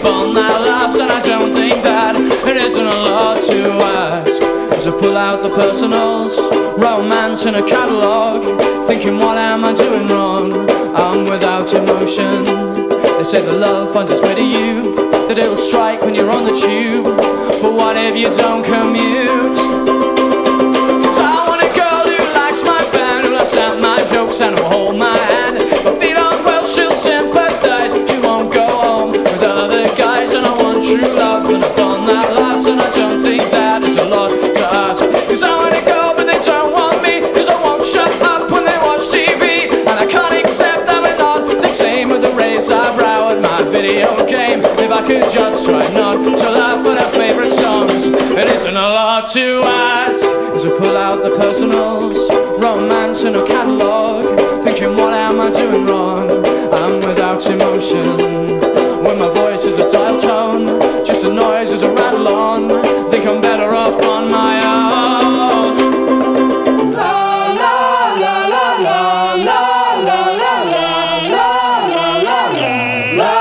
fun that laughs, and I don't think that it isn't a lot to ask. As I pull out the personals, romance in a catalogue, thinking what am I doing wrong? I'm without emotion. They say the love finds its way to you, that it will strike when you're on the tube. But what if you don't commute? So I want a girl who likes my band, who laughs at my jokes and will hold my hand. If I feel unwell, she'll sympathize. She won't go home with other guys. And I want true love and a fun that lasts, and I don't think that is a lot to ask. Cause I want a girl but they don't want me, cause I won't shut up when they watch TV. And I can't accept that we're not the same with the raised eyebrow at my video game. If I could just try not to laugh at our favourite songs, it isn't a lot to ask. As I pull out the personals, romance in a catalogue, thinking what am I doing wrong? I'm without emotion. When my voice is a dial tone, just a noise as a rattle on, think I'm better off on my own. La la la la la la la la la la la la.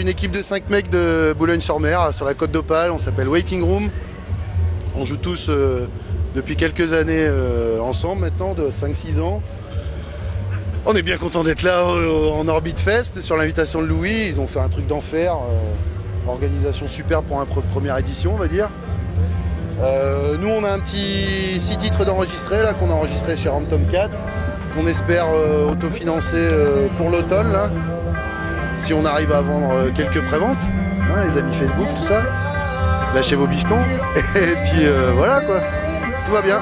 Une équipe de 5 mecs de Boulogne-sur-Mer, sur la Côte d'Opale. On s'appelle Waiting Room. On joue tous depuis quelques années ensemble maintenant, de 5-6 ans. On est bien content d'être là en Orbit Fest sur l'invitation de Louis. Ils ont fait un truc d'enfer. Organisation super pour une première édition, on va dire. Nous, on a un petit 6 titres d'enregistrés là, qu'on a enregistré chez Ram Tomcat, qu'on espère autofinancer pour l'automne là. Si on arrive à vendre quelques préventes, hein, les amis Facebook, tout ça, lâchez vos bifetons, et puis voilà quoi, tout va bien.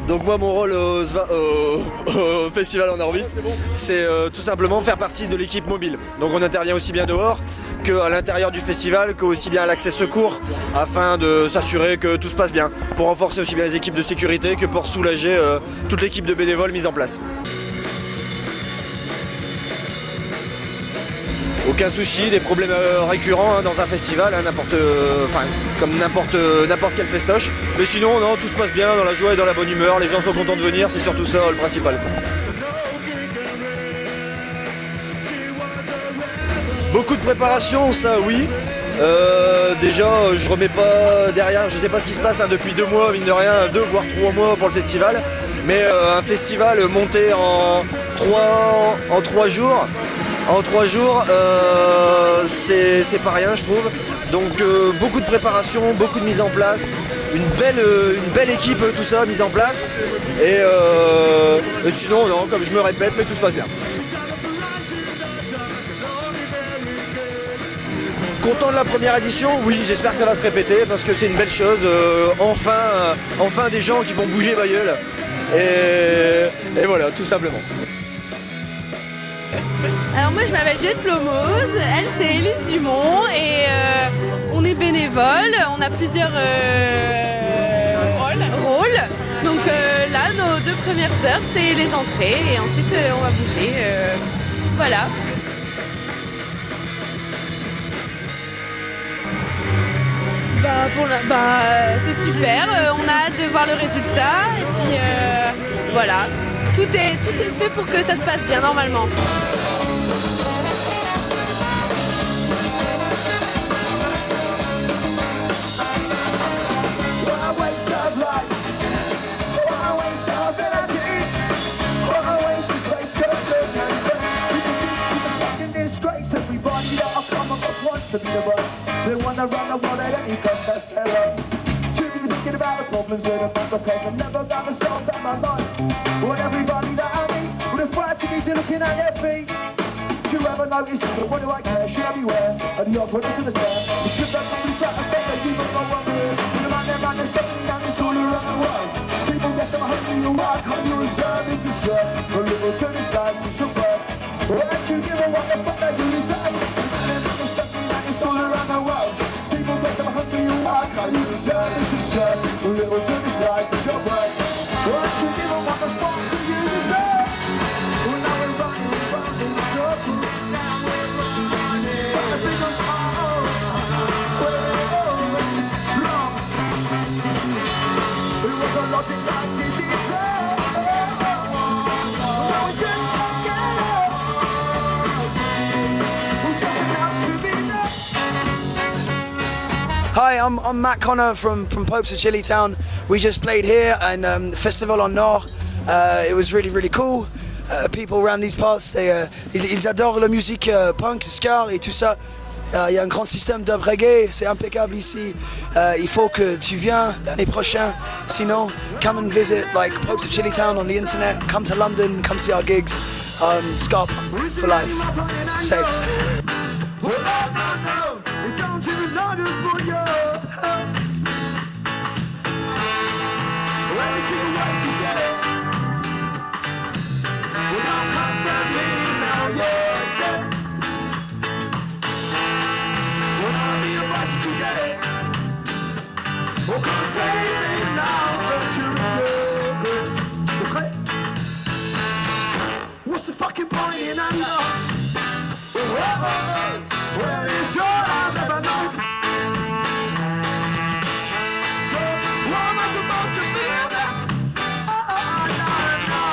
Donc moi mon rôle au Festival en Orbite, c'est tout simplement faire partie de l'équipe mobile. Donc on intervient aussi bien dehors qu'à l'intérieur du festival, qu'aussi bien à l'accès secours, afin de s'assurer que tout se passe bien, pour renforcer aussi bien les équipes de sécurité que pour soulager toute l'équipe de bénévoles mise en place. Aucun souci, des problèmes récurrents hein, dans un festival, hein, comme n'importe quel festoche. Mais sinon, non, tout se passe bien, dans la joie et dans la bonne humeur, les gens sont contents de venir, c'est surtout ça le principal. Beaucoup de préparation, ça oui. Déjà, je remets pas derrière, je sais pas ce qui se passe depuis 2 mois, mine de rien, 2 voire 3 mois pour le festival. Mais un festival monté en 3 jours, c'est pas rien, je trouve. Donc beaucoup de préparation, beaucoup de mise en place, une belle équipe, tout ça mise en place. Et sinon, non, comme je me répète, mais tout se passe bien. Content de la première édition, oui, j'espère que ça va se répéter parce que c'est une belle chose. Enfin des gens qui vont bouger Bailleul. Et voilà, tout simplement. Alors moi je m'appelle Juliette Plomose, elle c'est Élise Dumont et on est bénévole, on a plusieurs rôles. Donc là nos 2 premières heures c'est les entrées et ensuite on va bouger. Voilà. C'est super, on a hâte de voir le résultat et puis voilà, tout est fait pour que ça se passe bien normalement. They wanna run the world at any cost, they're right. Too busy thinking about the problems of the month because I'm never gonna solve them alone. Well, everybody that I meet with a frightened easy looking at their feet. Do you ever notice that what do I care? Shit everywhere, and the awkwardness in the stare. You should have been better, better, you don't know what we're. When the man is something and it's all around the world. People get them hungry, you work on your reserve, it's absurd. A little turn is nice, it's your word. Why don't you give a what the fuck they do is that? It's all around the world. People get them hungry and work on you deserve, it's absurd. A little turn is nice, it's your word. Why don't you give a what the fuck do you deserve? Well, now we're running in circles. Trying to bring them all. Wrong. It was a logic like this, it's all. Now we just get up. Well, something else to be done. Hi, I'm Matt Connor from Popes of Chili Town. We just played here and Festival en Nord. It was really cool. People around these parts, ils adorent la musique punk, ska et tout ça. Il y a un grand système de reggae, c'est impeccable ici. Il faut que tu viennes l'année prochaine. Sinon, come and visit like Popes of Chili Town on the internet. Come to London, come see our gigs. Ska for life. Safe. Don't you know this for you? Every single word she said it. Without confidently now, yeah. Well, I'll be a boss to get it. Well, come save me now, don't you know? Okay. What's the fucking point in anger? Well, it's all I've ever known. So, why am I supposed to feel that? Oh, I don't know.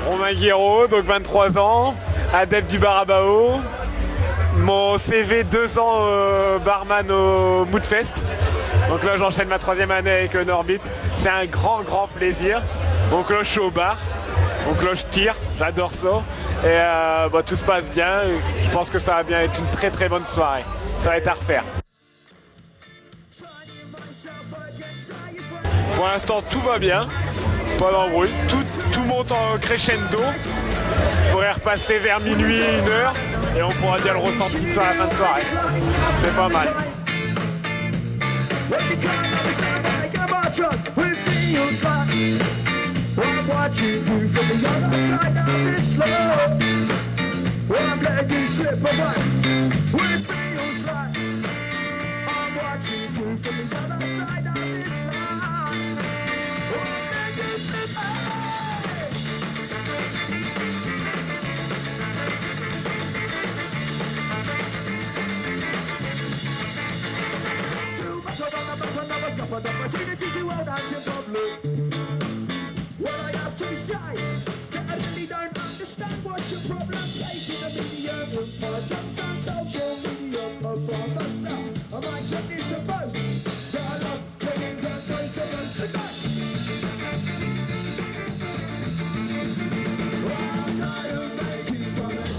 Romain Guiraud, donc 23 ans, adepte du bar à Bao. Mon CV 2 ans barman au Moodfest. Donc là j'enchaîne ma 3e année avec Norbit. C'est un grand plaisir. Donc là je suis au bar. Donc là je tire, j'adore ça. Et tout se passe bien. Je pense que ça va bien être une très bonne soirée. Ça va être à refaire. Trying myself Pour l'instant, tout va bien. Pas d'embrouille. Tout monte en crescendo. Il faudrait repasser vers minuit, 1h. Et on pourra dire le ressenti de ça à la fin de soirée. C'est pas mal. What I have to say, that I really don't understand what's your problem. Placing the medium in parts on social media performance. Am I expecting suppose that I love living and confidence tonight? I'm tired of making fun of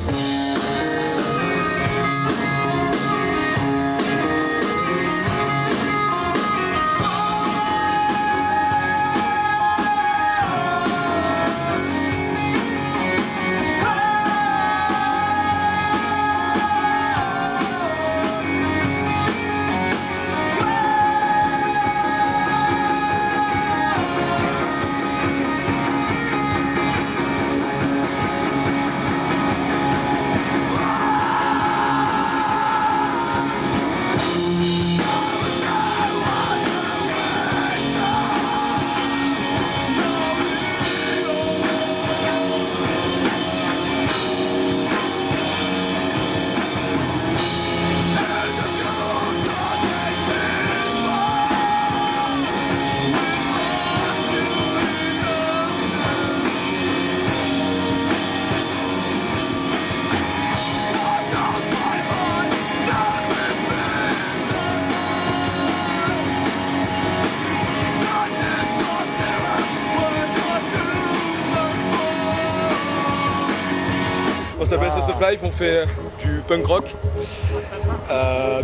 On s'appelle Source of Life, on fait du punk rock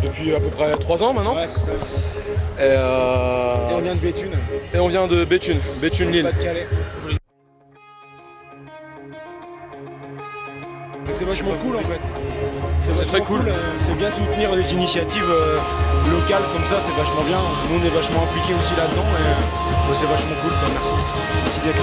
depuis à peu près 3 ans maintenant. Ouais, c'est ça. Et on vient de Béthune. Et on vient de Béthune, Béthune-Lille. Pas de Calais. C'est vachement cool en fait. C'est très vachement cool. C'est bien de soutenir des initiatives locales comme ça, c'est vachement bien. Nous on est vachement impliqués aussi là-dedans et c'est vachement cool. Quoi. Merci. Merci d'être là.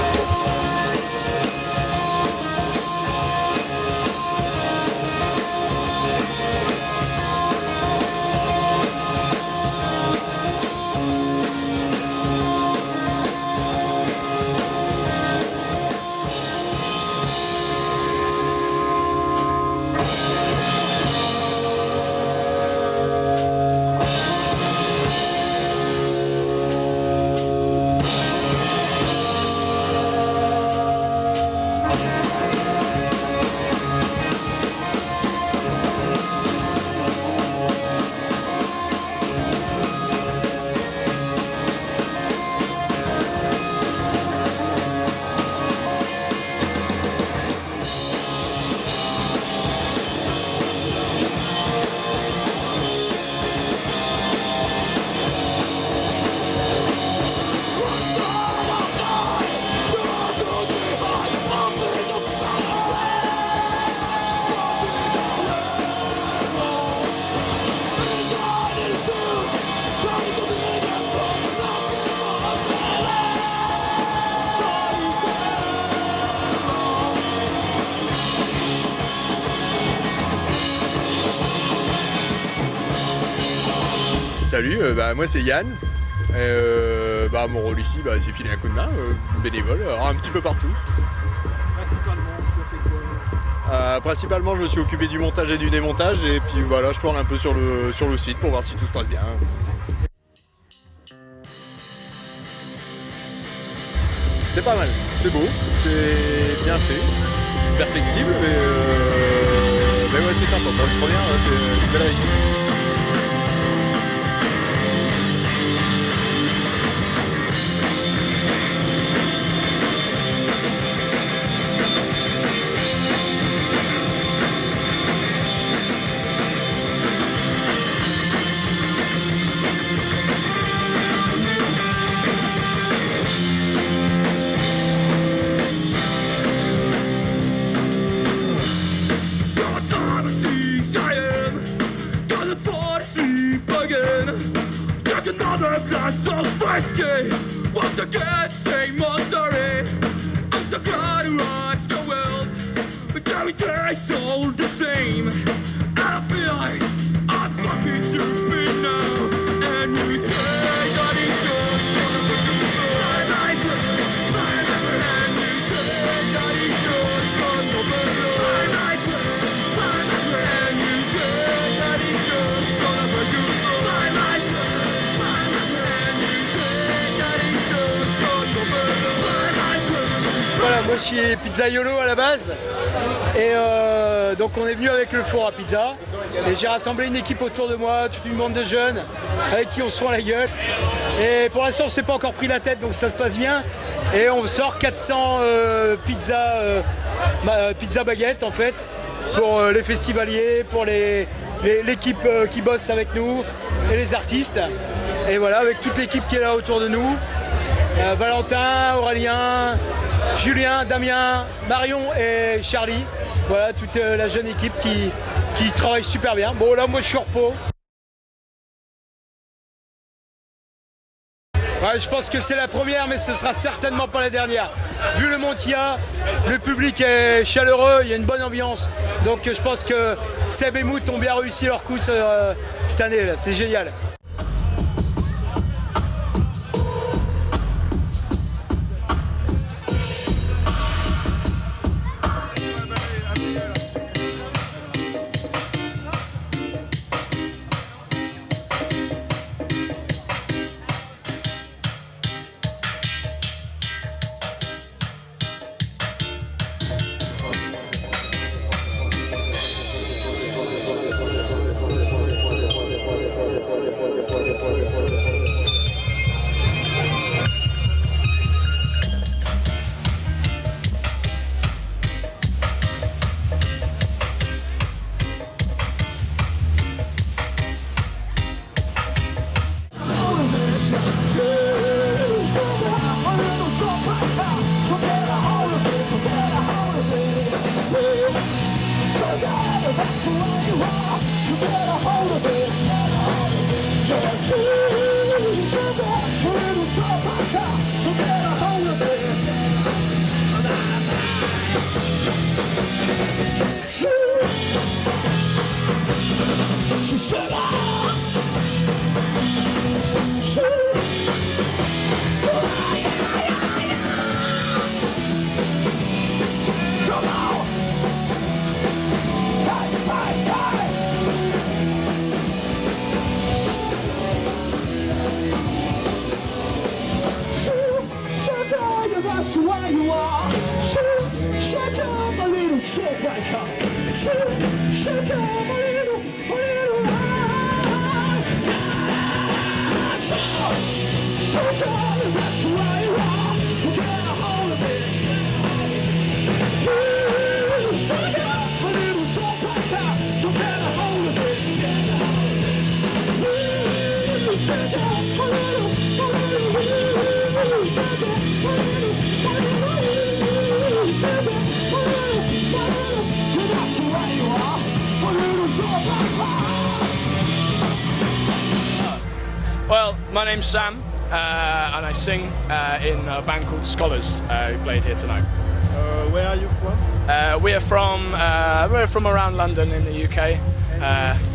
Salut, moi c'est Yann. Mon rôle ici, c'est filer un coup de main, bénévole, alors un petit peu partout. Principalement, je me suis occupé du montage et du démontage, et puis voilà, je tourne un peu sur le site pour voir si tout se passe bien. C'est pas mal, c'est beau, c'est bien fait, perfectible, mais ouais, c'est sympa. Pour une première, c'est une belle réussite. again. Take another glass of whiskey. Once again, same old story. I'm so glad you asked the world. But every day's all the same. I feel like I'm fucking stupid now. And you say that it's just gonna be my friend. And you say that it's just gonna be my friend. And you say that it's just gonna be my friend. And you say that it's just gonna be my friend. Voilà, moi je suis Pizzaiolo à la base et donc on est venu avec le four à pizza et j'ai rassemblé une équipe autour de moi, toute une bande de jeunes avec qui on se rend la gueule et pour l'instant on s'est pas encore pris la tête donc ça se passe bien et on sort 400 pizza baguettes en fait pour les festivaliers, pour l'équipe qui bosse avec nous et les artistes et voilà avec toute l'équipe qui est là autour de nous. Valentin, Aurélien, Julien, Damien, Marion et Charlie. Voilà, toute la jeune équipe qui travaille super bien. Bon là moi je suis au repos. Ouais, je pense que c'est la première mais ce sera certainement pas la dernière. Vu le monde qu'il y a, le public est chaleureux, il y a une bonne ambiance. Donc je pense que Seb et Mout ont bien réussi leur coup cette année là, c'est génial. Well, my name's Sam, and I sing in a band called Scholars, who played here tonight. Where are you from? We're from around London in the UK,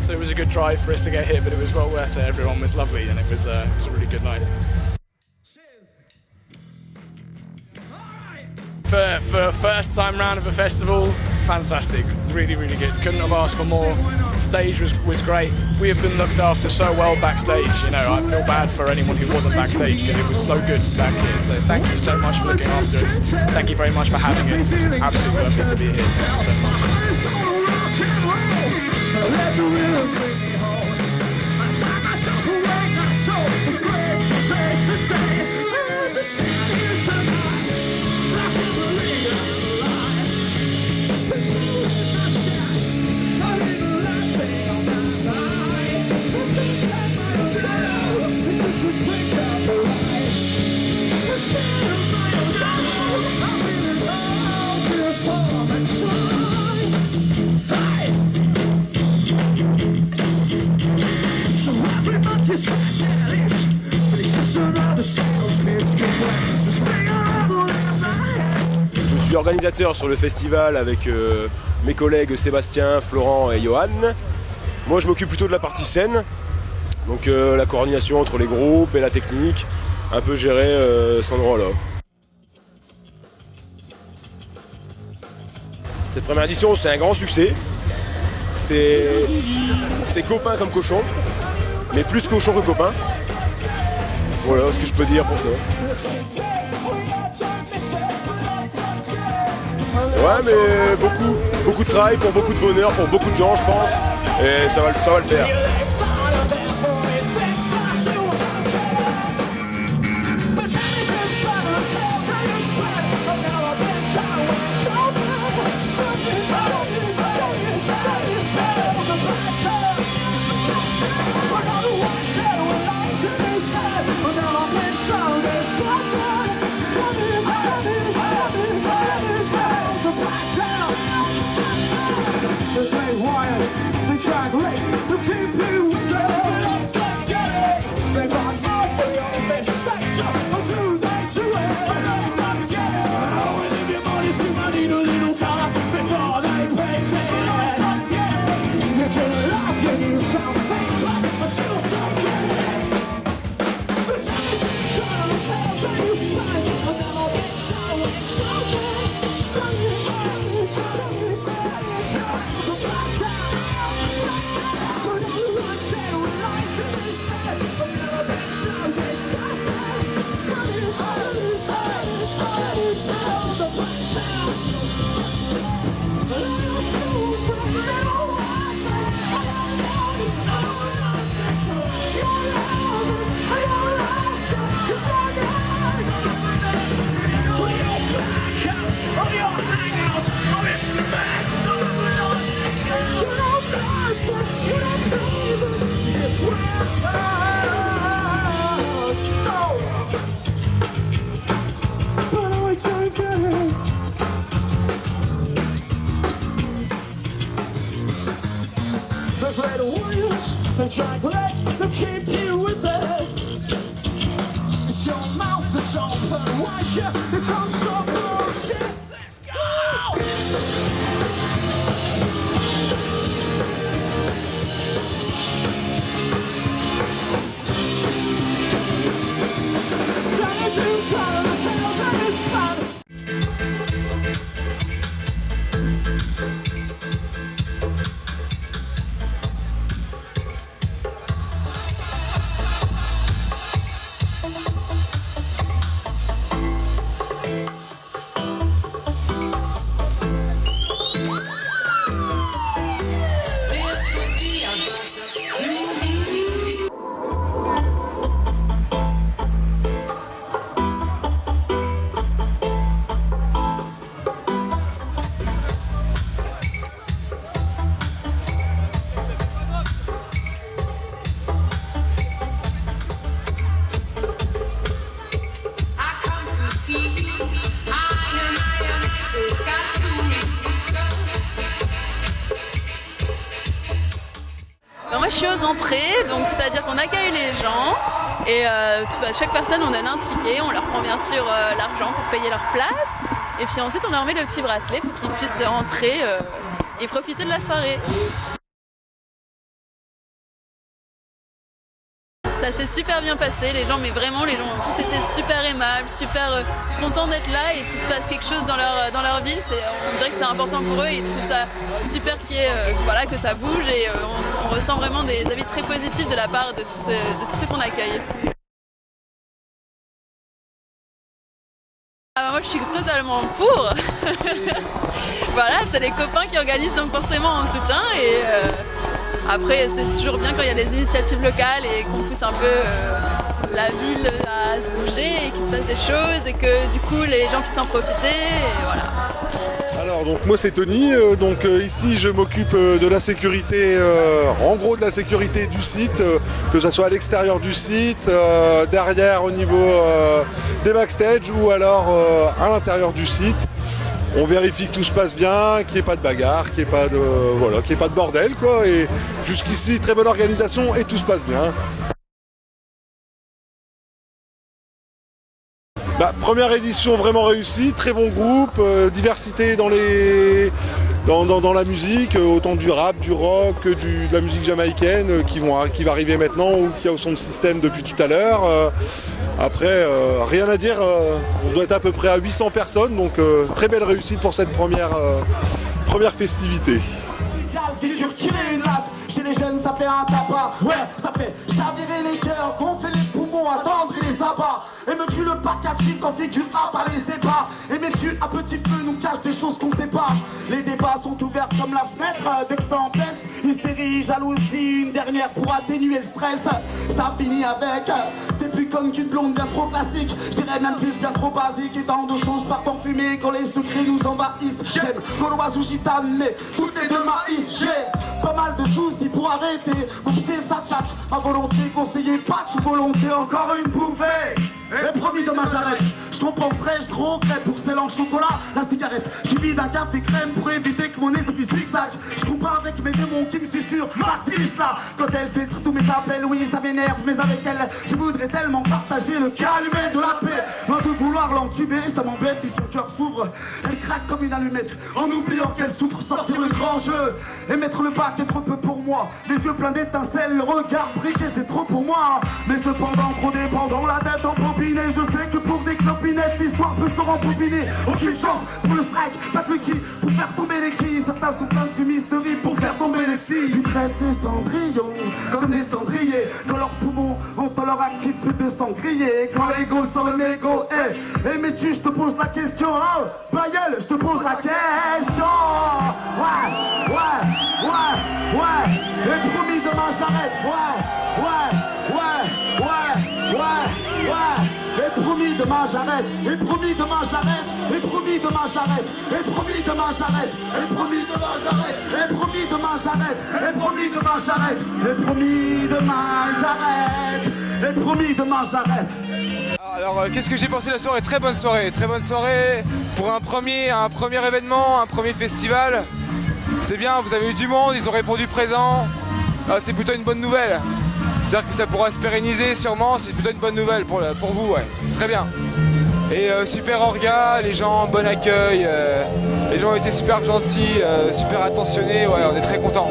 so it was a good drive for us to get here, but it was well worth it. Everyone was lovely, and it was a really good night. For first time round of a festival, fantastic, really good. Couldn't have asked for more. Stage was great. We have been looked after so well backstage. You know, I feel bad for anyone who wasn't backstage because it was so good back here. So thank you so much for looking after us. Thank you very much for having us. It was absolutely worth it to be here. Thank you so much. Je suis organisateur sur le festival avec mes collègues Sébastien, Florent et Johan. Moi je m'occupe plutôt de la partie scène, donc la coordination entre les groupes et la technique, un peu gérer cet endroit-là. Cette première édition c'est un grand succès, c'est copain comme cochon, mais plus cochon que copain. Voilà ce que je peux dire pour ça. Ouais, mais beaucoup de travail pour beaucoup de bonheur, pour beaucoup de gens, je pense. Et ça va le faire. Moi je suis aux entrées, donc c'est-à-dire qu'on accueille les gens et à chaque personne on donne un ticket, on leur prend bien sûr l'argent pour payer leur place et puis ensuite on leur met le petit bracelet pour qu'ils puissent entrer et profiter de la soirée. Ça s'est super bien passé, les gens ont tous été super aimables, super contents d'être là et qu'il se passe quelque chose dans leur ville. On dirait que c'est important pour eux et ils trouvent ça super que ça bouge et on ressent vraiment des avis très positifs de la part de tous ceux qu'on accueille. Moi je suis totalement pour. Voilà, c'est les copains qui organisent donc forcément on soutient et après c'est toujours bien quand il y a des initiatives locales et qu'on pousse un peu la ville à se bouger et qu'il se passe des choses et que du coup les gens puissent en profiter et voilà. Alors donc moi c'est Tony, ici je m'occupe de la sécurité, en gros de la sécurité du site, que ce soit à l'extérieur du site, derrière au niveau des backstage ou alors à l'intérieur du site. On vérifie que tout se passe bien, qu'il n'y ait pas de bagarre, qu'il n'y ait pas de bordel quoi. Et jusqu'ici très bonne organisation et tout se passe bien. Première édition vraiment réussie, très bon groupe, diversité dans la musique, autant du rap, du rock que de la musique jamaïcaine qui va arriver maintenant ou qui a au son de système depuis tout à l'heure. Après, rien à dire, on doit être à peu près à 800 personnes, donc très belle réussite pour cette première festivité. J'ai dû retirer une latte, chez les jeunes ça fait un tabac. Ouais, ça fait chavirer les cœurs, gonfler les poumons, attendre et les abats. Et me tue le packaging quand figure A par les ébats. Et me tue à petit feu nous cache des choses qu'on sait pas. Les débats sont ouverts comme la fenêtre, dès que ça empeste. Hystérie, jalousie, une dernière pour atténuer le stress. Ça finit avec, t'es plus conne qu'une blonde bien trop classique. Je dirais même plus bien trop basique. Et tant de choses partent en fumée quand les secrets nous envahissent. J'aime gauloise ou gitane, mais toutes les deux maïs. J'ai pas mal de soucis pour arrêter. Mon pied ça tchatch, ma volonté conseiller patch ou volonté encore une bouffée. Et promis demain j'arrête. Je compenserai, je troquerai pour ces langues chocolat la cigarette. Je vide d'un café crème pour éviter que mon esprit zigzag. Je coupe avec mes démons qui me susurrent. M'artiste là, quand elle filtre tous mes appels, oui ça m'énerve, mais avec elle je voudrais tellement partager le calme de la paix. Loin de vouloir l'entuber, ça m'embête si son cœur s'ouvre. Elle craque comme une allumette, en oubliant qu'elle souffre. Sortir le grand jeu et mettre le bac est trop peu pour moi. Les yeux pleins d'étincelles, le regard briqué c'est trop pour moi. Mais cependant trop dépendant, la tête en popinet. Je sais que pour des clopinettes l'histoire peut se rembobiner. Aucune chance pour le strike, pas de lucky pour faire tomber les quilles. Certains sont pleins de fumisterie pour faire tomber les filles. Ils traitent des cendrillons comme des cendriers. Quand leurs poumons ont en leur actif plus de sangrier. Quand l'ego sort le mégot, mais tu, je te pose la question, oh, Bayel, je te pose la question. Ouais. Et promis demain j'arrête. Et promis demain j'arrête. Et promis demain j'arrête. Et promis demain j'arrête. Et promis demain j'arrête. Et promis demain j'arrête. Et promis demain j'arrête. Et promis demain j'arrête. Et promis demain j'arrête. Et promis demain j'arrête. Alors qu'est-ce que j'ai pensé de la soirée? Très bonne soirée pour un premier événement, un premier festival. C'est bien, vous avez eu du monde, ils ont répondu présent. C'est plutôt une bonne nouvelle. C'est-à-dire que ça pourra se pérenniser sûrement, c'est plutôt une bonne nouvelle pour vous, ouais. Très bien. Et super orga, les gens, bon accueil, les gens ont été super gentils, super attentionnés, ouais, on est très contents.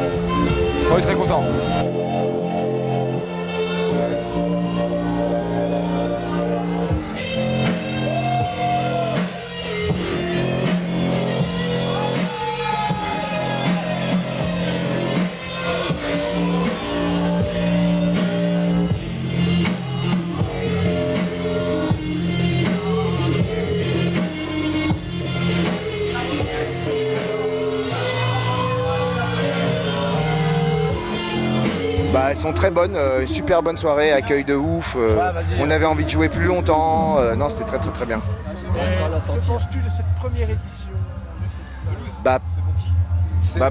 Elles sont très bonnes, super bonne soirée, accueil de ouf, on avait envie de jouer plus longtemps, non c'était très bien. Que penses-tu de cette première édition?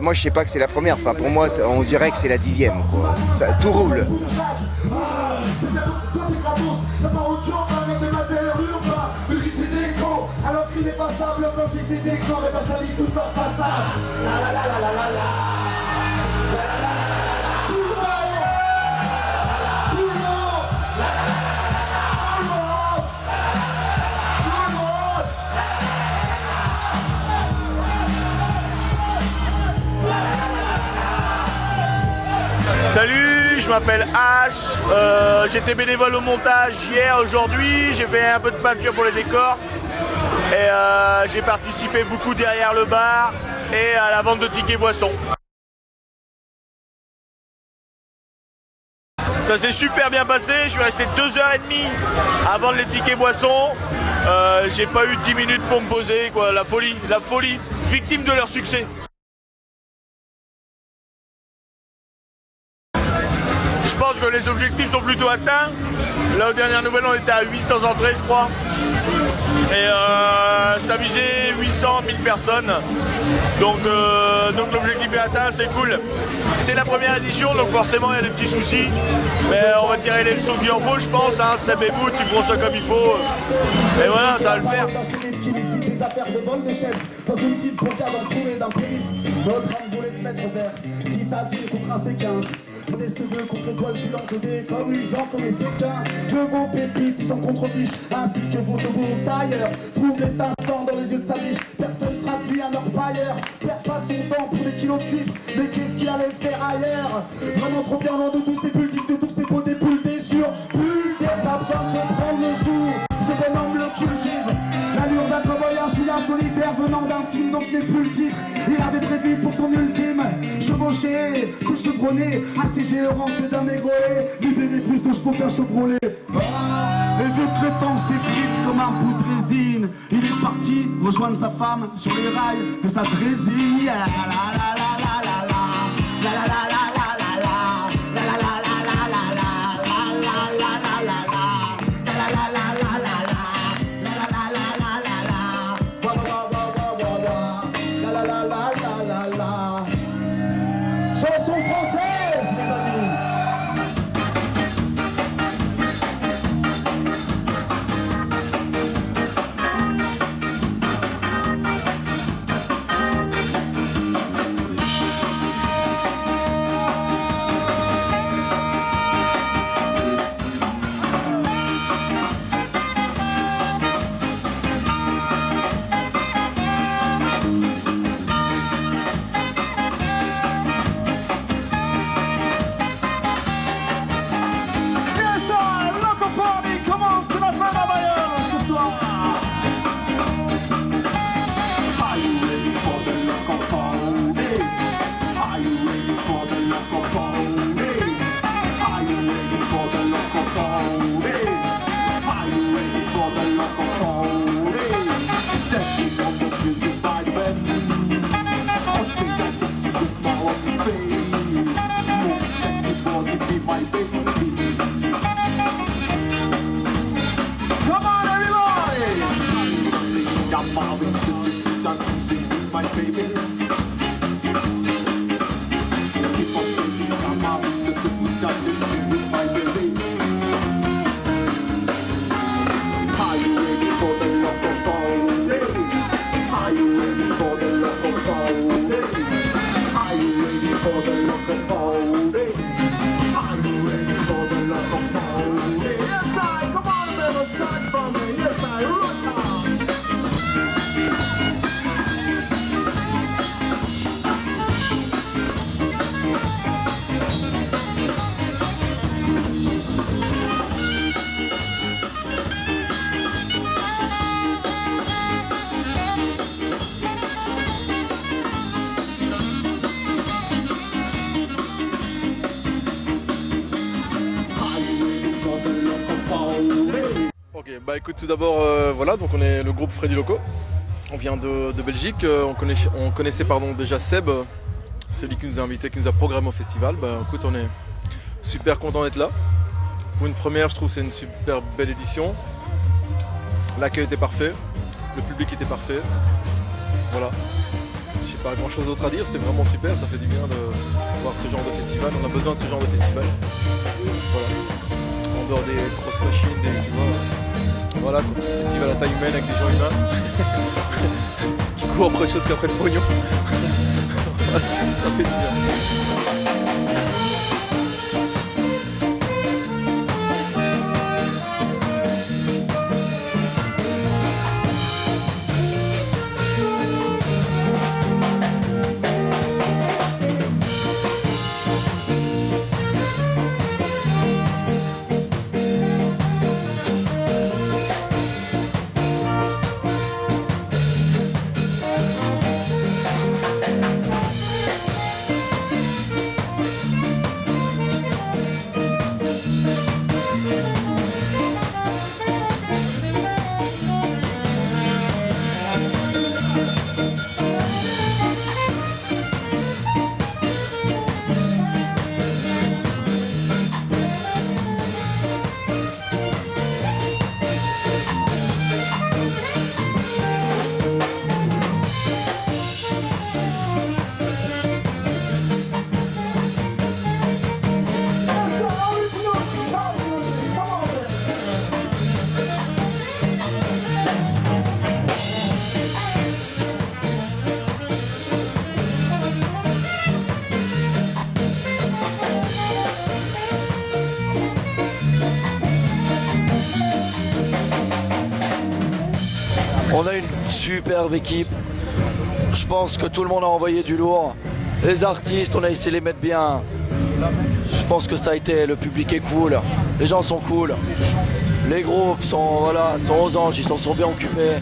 Moi je sais pas que c'est la première, enfin pour moi on dirait que c'est la 10e quoi. Ça, tout roule. Alors qu'il n'est pas stable quand j'ai ces décors et pas sa vie toute leur façade. Salut, je m'appelle H, j'étais bénévole au montage hier, aujourd'hui, j'ai fait un peu de peinture pour les décors et j'ai participé beaucoup derrière le bar et à la vente de tickets boissons. Ça s'est super bien passé, je suis resté 2h30 à vendre les tickets boissons, j'ai pas eu 10 minutes pour me poser, quoi, la folie, victime de leur succès. Je pense que les objectifs sont plutôt atteints. Là, aux dernières nouvelles, on était à 800 entrées, je crois. Et ça visait 800 000 personnes. Donc l'objectif est atteint, c'est cool. C'est la première édition, donc forcément, il y a des petits soucis. Mais on va tirer les leçons qu'il en faut, je pense. Seb et Bout, ils feront ça comme il faut. Et voilà, ça va le faire. Des affaires de vol de chef dans une petite bourgade entourée d'un périph'. Notre âme voulait se mettre vert. Si t'as dit, il faut tracer 15. Modeste veut contre étoile filante des comme lui j'en connaissais qu'un. De vos pépites, ils s'en contrefichent, ainsi que vos de beaux tailleurs. Trouve l'étincelant dans les yeux de sa biche, personne fera de lui un orpailleur. Perd pas son temps pour des kilos de cuivre, mais qu'est-ce qu'il allait faire ailleurs? Vraiment trop bien loin de tous ces buildings, de tous ces beaux dépoules déchures. Plus pas besoin de se prendre le jour, ce bonhomme le cultive. L'allure d'un cow-boy, un chouïa solitaire venant d'un film dont je n'ai plus le titre. Il avait prévu pour son ultime chevaucher, se chevronner, assiéger le ranch d'un maigret, libérer plus de chevaux qu'un chevrolet. Et vu que le temps s'effrite comme un bout de résine, il est parti rejoindre sa femme sur les rails de sa drésine. La la la la la la la la la la la. Chanson française, mes amis. Ok, bah écoute, tout d'abord, voilà, donc on est le groupe Freddy Loco. On vient de Belgique, on connaissait déjà Seb, celui qui nous a invité, qui nous a programmé au festival. Bah écoute, on est super content d'être là. Pour une première, je trouve que c'est une super belle édition. L'accueil était parfait, le public était parfait. Voilà. J'ai pas grand chose d'autre à dire, c'était vraiment super, ça fait du bien de voir ce genre de festival. On a besoin de ce genre de festival. Voilà. En dehors des grosses machines, tu vois. Voilà, festival à taille humaine avec des gens humains qui courent après autre chose qu'après le pognon. Voilà, ça fait du bien. On a une superbe équipe. Je pense que tout le monde a envoyé du lourd. Les artistes, on a essayé de les mettre bien. Je pense que ça a été, le public est cool. Les gens sont cool. Les groupes sont aux anges, ils s'en sont bien occupés.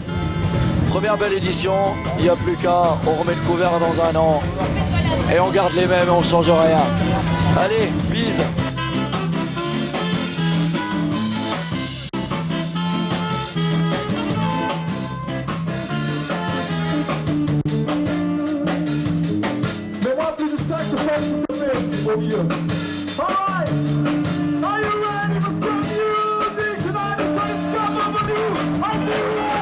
Première belle édition, il n'y a plus qu'à, on remet le couvert dans un an. Et on garde les mêmes et on change rien. Allez, bise. Mets-moi plus de saxophone, s'il te plaît, au milieu. Alright! Are you ready for some music? Tonight is gonna come over you! Are you ready?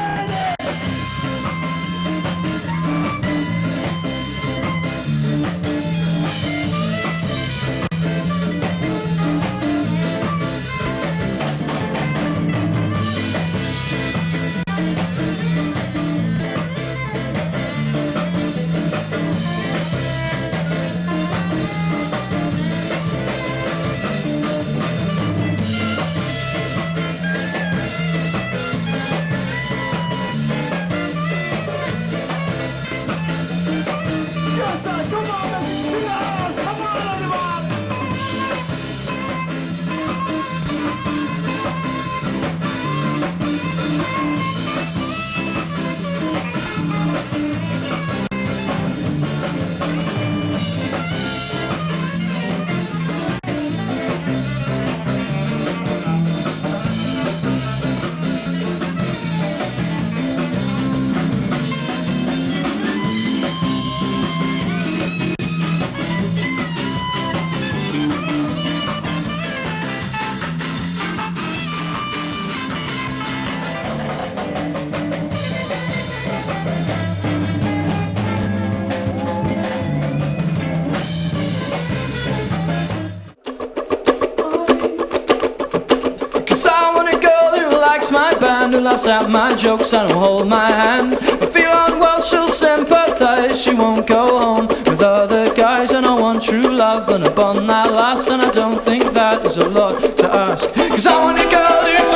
My band who laughs at my jokes and will hold my hand. I feel unwell, she'll sympathize. She won't go home with other guys. And I want true love and a bond that lasts. And I don't think that is a lot to ask. 'Cause I want a girl who's